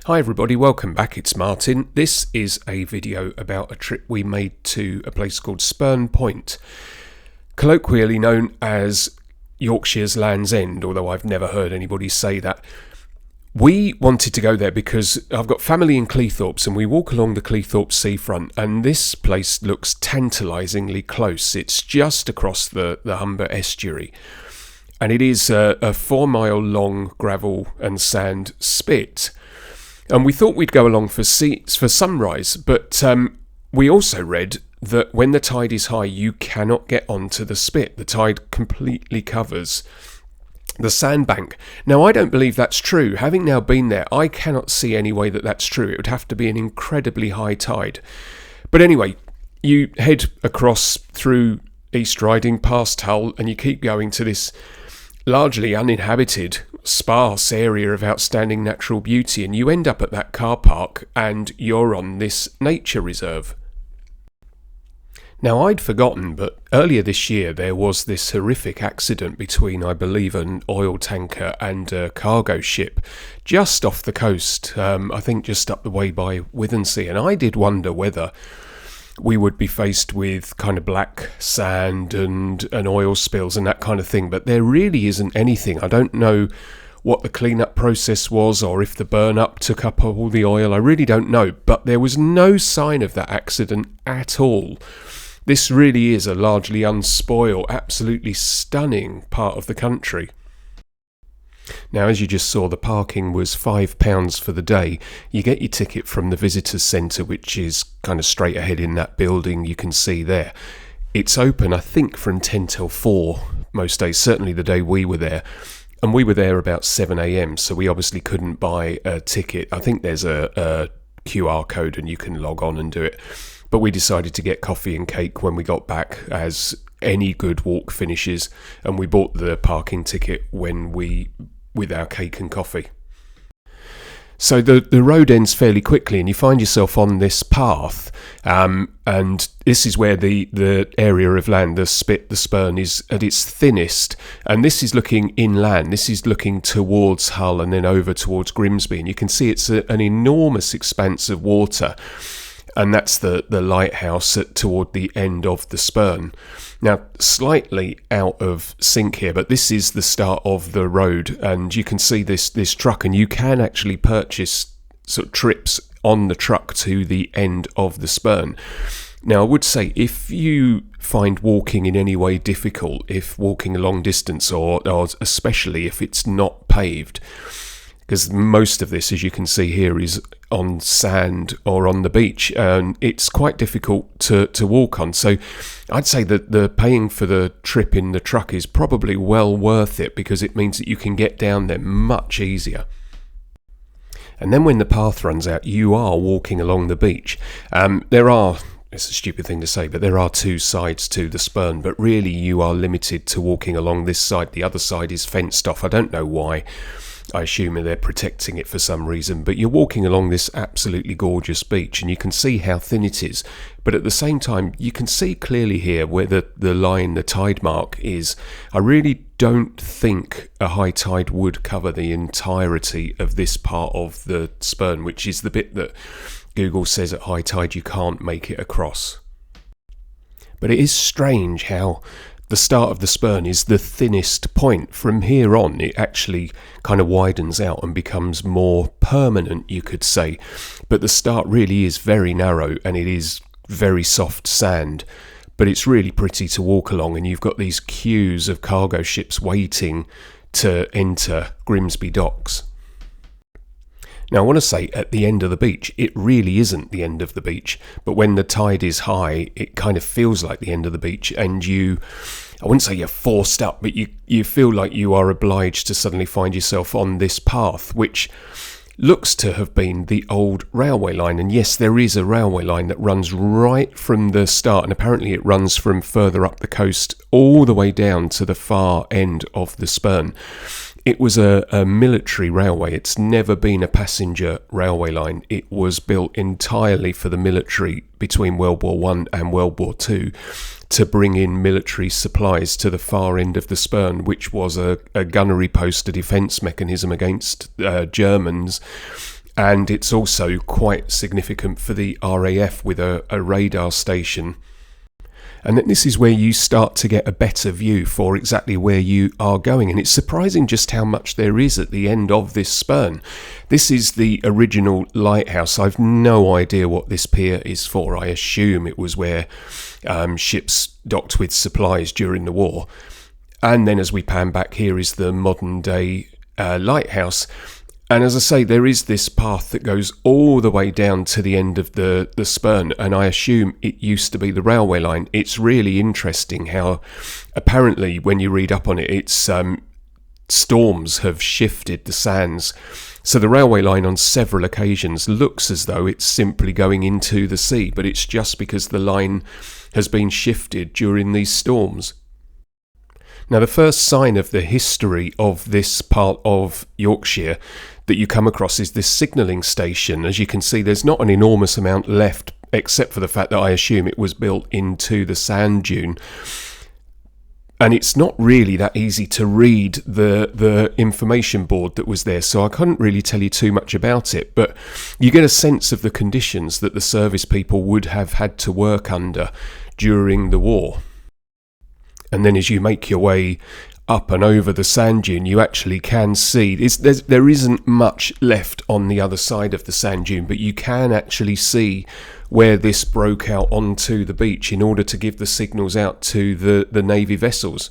Hi everybody, welcome back, it's Martin. This is a video about a trip we made to a place called Spurn Point, colloquially known as Yorkshire's Land's End, although I've never heard anybody say that. We wanted to go there because I've got family in Cleethorpes and we walk along the Cleethorpes seafront, and this place looks tantalisingly close. It's just across the Humber Estuary, and it is a 4-mile long gravel and sand spit. And we thought we'd go along for sunrise, but we also read that when the tide is high, you cannot get onto the spit. The tide completely covers the sandbank. Now, I don't believe that's true. Having now been there, I cannot see any way that that's true. It would have to be an incredibly high tide. But anyway, you head across through East Riding, past Hull, and you keep going to this largely uninhabited, sparse area of outstanding natural beauty, and you end up at that car park and you're on this nature reserve. Now, I'd forgotten, but earlier this year there was this horrific accident between, I believe, an oil tanker and a cargo ship just off the coast, I think just up the way by Withensea, and I did wonder whether we would be faced with kind of black sand and oil spills and that kind of thing, but there really isn't anything. I don't know what the cleanup process was or if the burn up took up all the oil. I really don't know, but there was no sign of that accident at all. This really is a largely unspoiled, absolutely stunning part of the country. Now, as you just saw, the parking was £5 for the day. You get your ticket from the visitors centre, which is kind of straight ahead in that building you can see there. It's open, I think, from 10 till 4 most days, certainly the day we were there. And we were there about 7 a.m, so we obviously couldn't buy a ticket. I think there's a QR code and you can log on and do it. But we decided to get coffee and cake when we got back, as any good walk finishes, and we bought the parking ticket with our cake and coffee. So the road ends fairly quickly and you find yourself on this path, and this is where the area of land, the Spurn, is at its thinnest, and this is looking inland. This is looking towards Hull and then over towards Grimsby, and you can see it's an enormous expanse of water, and that's the lighthouse toward the end of the Spurn. Now, slightly out of sync here, but this is the start of the road, and you can see this truck, and you can actually purchase sort of trips on the truck to the end of the Spurn. Now, I would say if you find walking in any way difficult, if walking a long distance, or especially if it's not paved, because most of this, as you can see here, is on sand or on the beach, and it's quite difficult to walk on. So I'd say that the paying for the trip in the truck is probably well worth it, because it means that you can get down there much easier. And then when the path runs out, you are walking along the beach. It's a stupid thing to say, but there are two sides to the Spurn, but really you are limited to walking along this side. The other side is fenced off. I don't know why. I assume they're protecting it for some reason, but you're walking along this absolutely gorgeous beach and you can see how thin it is, but at the same time you can see clearly here where the line, the tide mark is. I really don't think a high tide would cover the entirety of this part of the Spurn, which is the bit that Google says at high tide you can't make it across. But it is strange how the start of the Spurn is the thinnest point. From here on, it actually kind of widens out and becomes more permanent, you could say. But the start really is very narrow and it is very soft sand. But it's really pretty to walk along, and you've got these queues of cargo ships waiting to enter Grimsby docks. Now, I want to say at the end of the beach, it really isn't the end of the beach, but when the tide is high, it kind of feels like the end of the beach, and I wouldn't say you're forced up, but you feel like you are obliged to suddenly find yourself on this path, which looks to have been the old railway line. And yes, there is a railway line that runs right from the start, and apparently it runs from further up the coast all the way down to the far end of the Spurn. It was a military railway. It's never been a passenger railway line. It was built entirely for the military between World War I and World War II to bring in military supplies to the far end of the Spurn, which was a gunnery post, a defence mechanism against Germans And it's also quite significant for the RAF with a radar station. And this is where you start to get a better view for exactly where you are going. And it's surprising just how much there is at the end of this spurn. This is the original lighthouse. I've no idea what this pier is for. I assume it was where ships docked with supplies during the war. And then as we pan back, here is the modern day lighthouse. And as I say, there is this path that goes all the way down to the end of the spurn, and I assume it used to be the railway line. It's really interesting how, apparently, when you read up on it, it's storms have shifted the sands. So the railway line on several occasions looks as though it's simply going into the sea, but it's just because the line has been shifted during these storms. Now, the first sign of the history of this part of Yorkshire that you come across is this signalling station. As you can see, there's not an enormous amount left, except for the fact that I assume it was built into the sand dune. And it's not really that easy to read the information board that was there, so I couldn't really tell you too much about it. But you get a sense of the conditions that the service people would have had to work under during the war. And then as you make your way up and over the sand dune, you actually can see there isn't much left on the other side of the sand dune, but you can actually see where this broke out onto the beach in order to give the signals out to the Navy vessels.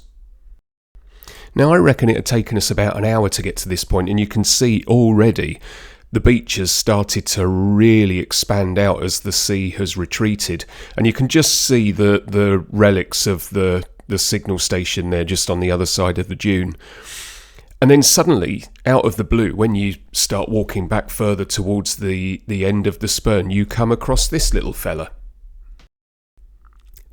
Now, I reckon it had taken us about an hour to get to this point, and you can see already the beach has started to really expand out as the sea has retreated, and you can just see the relics of the signal station there just on the other side of the dune. And then suddenly, out of the blue, when you start walking back further towards the end of the spurn, you come across this little fella.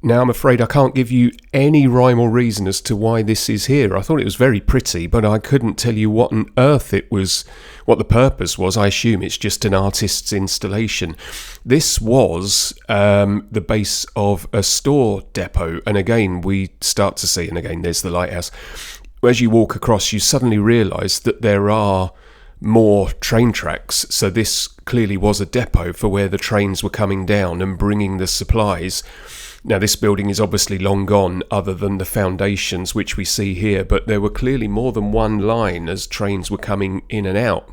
Now, I'm afraid I can't give you any rhyme or reason as to why this is here. I thought it was very pretty, but I couldn't tell you what on earth it was, what the purpose was. I assume it's just an artist's installation. This was the base of a store depot, and again, we start to see, and again, there's the lighthouse. As you walk across, you suddenly realise that there are more train tracks, so this clearly was a depot for where the trains were coming down and bringing the supplies. Now, this building is obviously long gone, other than the foundations which we see here, but there were clearly more than one line as trains were coming in and out.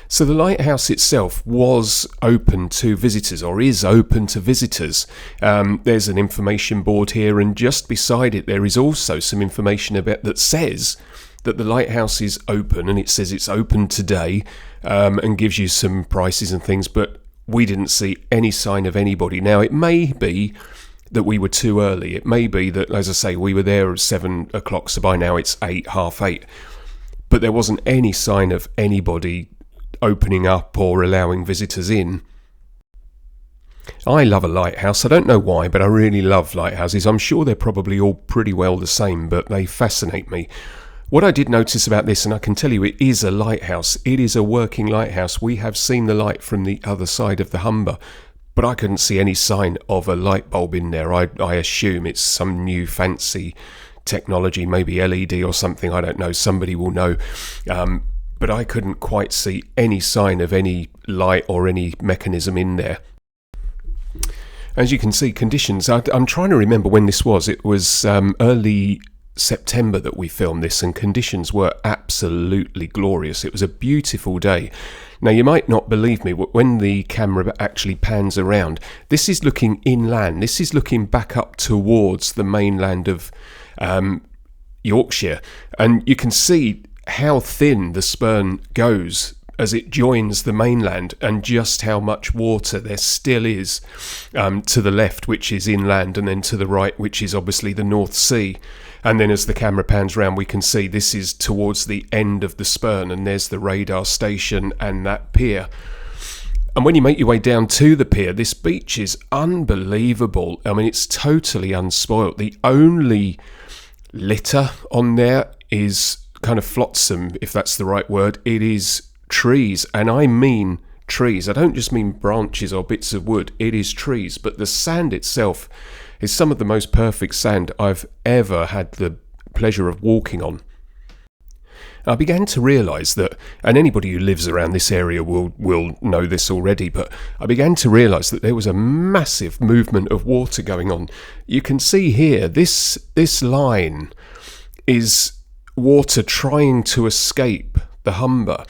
So the lighthouse itself was open to visitors, or is open to visitors. There's an information board here, and just beside it there is also some information about that says that the lighthouse is open, and it says it's open today, and gives you some prices and things, but we didn't see any sign of anybody. Now, it may be that we were too early. It may be that, as I say, we were there at 7 o'clock, so by now it's 8, half 8. But there wasn't any sign of anybody opening up or allowing visitors in. I love a lighthouse. I don't know why, but I really love lighthouses. I'm sure they're probably all pretty well the same, but they fascinate me. What I did notice about this, and I can tell you it is a lighthouse, it is a working lighthouse. We have seen the light from the other side of the Humber, but I couldn't see any sign of a light bulb in there. I assume it's some new fancy technology, maybe LED or something, I don't know, somebody will know. But I couldn't quite see any sign of any light or any mechanism in there. As you can see, conditions, I'm trying to remember when this was. It was early September that we filmed this, and conditions were absolutely glorious. It was a beautiful day. Now, you might not believe me, but when the camera actually pans around, this is looking inland. This is looking back up towards the mainland of Yorkshire, and you can see how thin the spurn goes as it joins the mainland, and just how much water there still is to the left, which is inland, and then to the right, which is obviously the North Sea. And then as the camera pans round, we can see this is towards the end of the spurn, and there's the radar station and that pier. And when you make your way down to the pier, this beach is unbelievable. I mean, it's totally unspoilt. The only litter on there is kind of flotsam, if that's the right word. It is trees, and I mean trees. I don't just mean branches or bits of wood. It is trees, but the sand itself is some of the most perfect sand I've ever had the pleasure of walking on. I began to realise that, and anybody who lives around this area will know this already, but I began to realise that there was a massive movement of water going on. You can see here, this line is water trying to escape the Humber.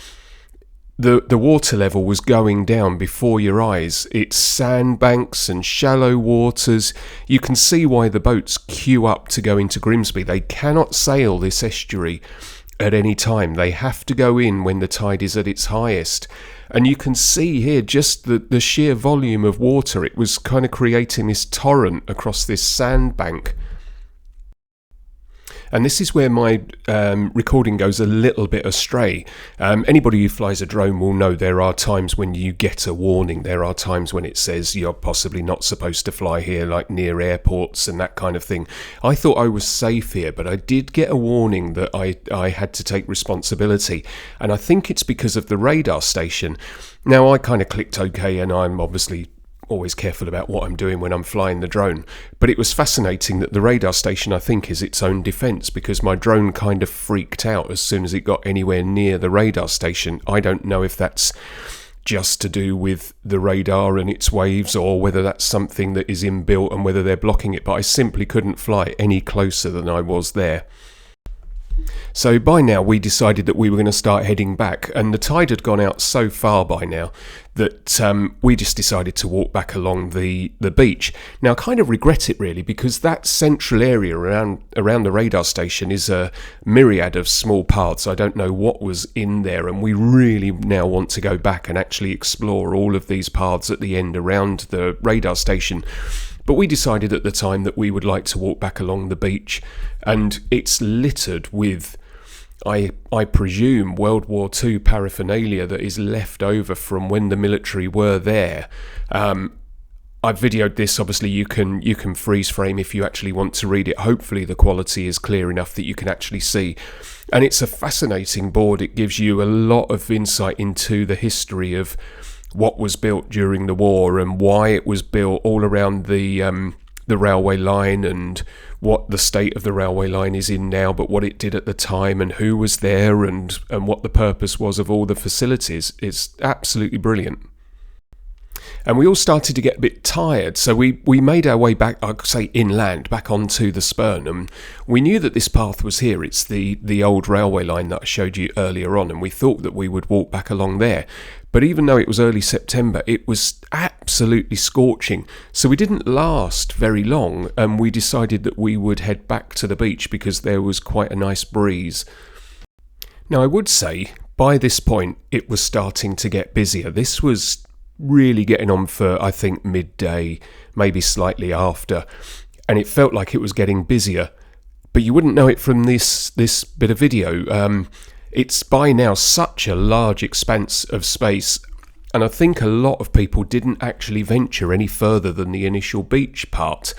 The water level was going down before your eyes. It's sandbanks and shallow waters. You can see why the boats queue up to go into Grimsby. They cannot sail this estuary at any time. They have to go in when the tide is at its highest. And you can see here just the sheer volume of water. It was kind of creating this torrent across this sandbank. And this is where my recording goes a little bit astray. Anybody who flies a drone will know there are times when you get a warning. There are times when it says you're possibly not supposed to fly here, like near airports and that kind of thing. I thought I was safe here, but I did get a warning that I had to take responsibility. And I think it's because of the radar station. Now, I kind of clicked OK, and I'm obviously always careful about what I'm doing when I'm flying the drone, but it was fascinating that the radar station, I think, is its own defence, because my drone kind of freaked out as soon as it got anywhere near the radar station. I don't know if that's just to do with the radar and its waves, or whether that's something that is inbuilt and whether they're blocking it, but I simply couldn't fly any closer than I was there. So by now we decided that we were going to start heading back, and the tide had gone out so far by now that we just decided to walk back along the beach. Now, I kind of regret it really, because that central area around the radar station is a myriad of small paths. I don't know what was in there, and we really now want to go back and actually explore all of these paths at the end around the radar station. But we decided at the time that we would like to walk back along the beach, and it's littered with, I presume, World War II paraphernalia that is left over from when the military were there. I've videoed this. Obviously you can freeze frame if you actually want to read it. Hopefully the quality is clear enough that you can actually see. And it's a fascinating board. It gives you a lot of insight into the history of what was built during the war and why it was built, all around the railway line, and what the state of the railway line is in now, but what it did at the time, and who was there, and what the purpose was of all the facilities. It's absolutely brilliant. And we all started to get a bit tired, so we made our way back, I'd say inland, back onto the Spurn. And we knew that this path was here. It's the old railway line that I showed you earlier on, and we thought that we would walk back along there. But even though it was early September, it was absolutely scorching. So we didn't last very long, and we decided that we would head back to the beach because there was quite a nice breeze. Now, I would say by this point it was starting to get busier. This was really getting on for, I think, midday, maybe slightly after, and it felt like it was getting busier. But you wouldn't know it from this bit of video. It's by now such a large expanse of space, and I think a lot of people didn't actually venture any further than the initial beach part.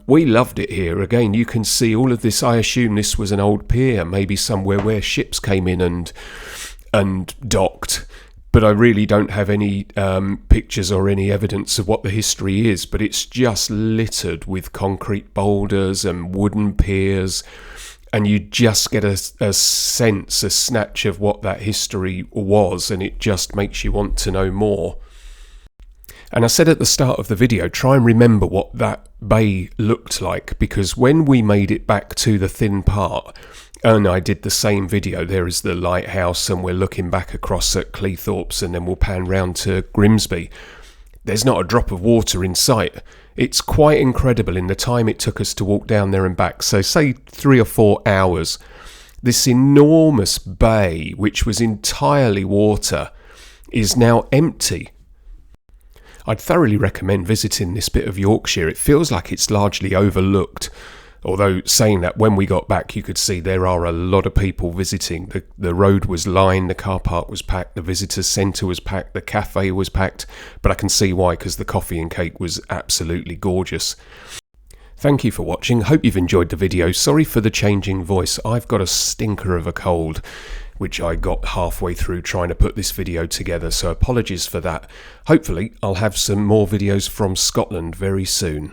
We loved it here. Again, you can see all of this. I assume this was an old pier, maybe somewhere where ships came in and docked. But I really don't have any pictures or any evidence of what the history is, but it's just littered with concrete boulders and wooden piers, and you just get a sense, a snatch of what that history was, and it just makes you want to know more. And I said at the start of the video, try and remember what that bay looked like, because when we made it back to the thin part, and I did the same video, there is the Lighthouse, and we're looking back across at Cleethorpes, and then we'll pan round to Grimsby. There's not a drop of water in sight. It's quite incredible in the time it took us to walk down there and back. So say 3 or 4 hours. This enormous bay, which was entirely water, is now empty. I'd thoroughly recommend visiting this bit of Yorkshire. It feels like it's largely overlooked. Although, saying that, when we got back, you could see there are a lot of people visiting. The road was lined, the car park was packed, the visitor centre was packed, the cafe was packed. But I can see why, because the coffee and cake was absolutely gorgeous. Thank you for watching. Hope you've enjoyed the video. Sorry for the changing voice. I've got a stinker of a cold, which I got halfway through trying to put this video together. So apologies for that. Hopefully, I'll have some more videos from Scotland very soon.